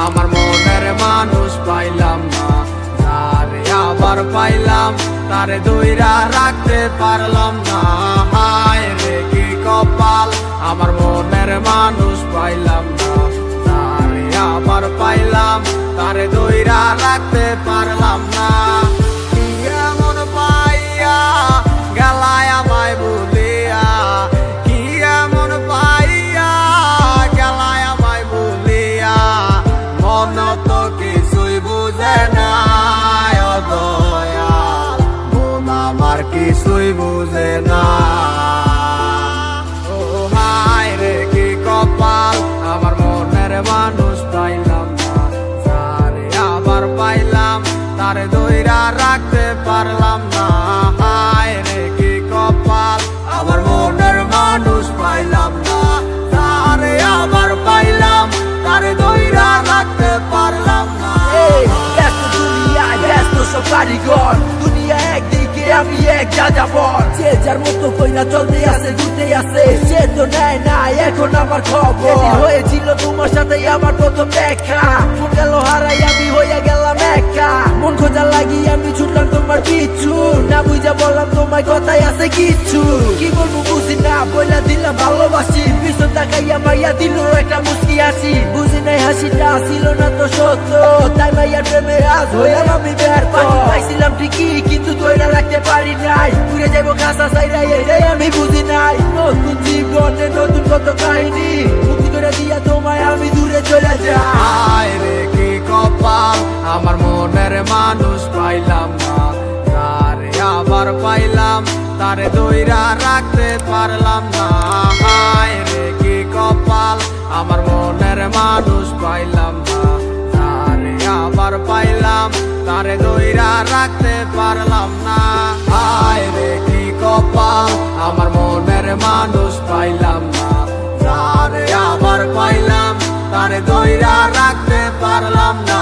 আমার মনের মানুষ পাইলাম না, তারে আবার পাইলাম, তারে ধইরা রাখতে পারলাম না। হায় রে কি কপাল, আমার মনের মানুষ পাইলাম না, তারে আবার পাইলাম, তারে ধইরা রাখতে পারলাম না। কি এমন পাইয়া গেলায় আমায় ভুলিয়া, কি এমন পাইয়া গেলায় আমায় ভুলিয়া, মন তো কিছুই বুঝে না ও দয়াল, মন আমার কিছুই বুঝে না। ও হায় রে কি কপাল, আমার মনের মানুষ পাইলাম না, তারে আবার পাইলাম, তারে ধইরা রাখতে পারলাম না। হায় রে কি কপাল, আমার মনের মানুষ পাইলাম না, তারে আবার পাইলাম, তারে ধইরা রাখতে পারলাম না। ব্যস্ত দুনিয়ায় ব্যস্ত সব কারিগর, দুনিয়া একদিকে আমি এক যাযাবর, যে যার মতো কইরা চলতে আছে ঘুরতে আছে, সে তো নেয় না এখন আমার খবর। হয়েছিল তোমার সাথে আমার প্রথম দেখা, ফোন গেল হারাই আমি হইয়া গেলাম একা, মন খোঁজা লাগি আমি ছুটলাম তোমার পিছু, না বুঝা বললাম তোমার কথাই আছে কিছু, কি বলবো বুঝি না বইলা দিলাম ভালোবাসি, পিছন তাকাইয়া মাইয়া দিল একটা মুস্কি হাসি, বুঝি নাই হাসিটা ছিল না তো সত্য, তাই মাইয়ার প্রেমে আজ হইলাম আমি ব্যর্থ। পাইছিলাম ঠিকই কিন্তু ধইরা রাখতে পারি নাই, ঘুরে যাবো কাঁচা চাইরা এটাই আমি বুঝি নাই, নতুন জীবনে নতুন কত কাহিনী, মুক্তি করে দিয়া তোমায় আমি দূরে চলে যাই। হায় রে কি কপাল, আমার মনের মানুষ পাইলাম না, তারে আবার পাইলাম, তারে ধইরা রাখতে পারলাম না। হায় রে কি কপাল, আমার মনের মানুষ পাইলাম না, তারে আবার পাইলাম, তারে ধইরা রাখতে পারলাম না। হায় রে কি কপাল, আমার মনের মানুষ পাইলাম না, তারে আবার পাইলাম, তারে ধইরা রাখতে পারলাম না।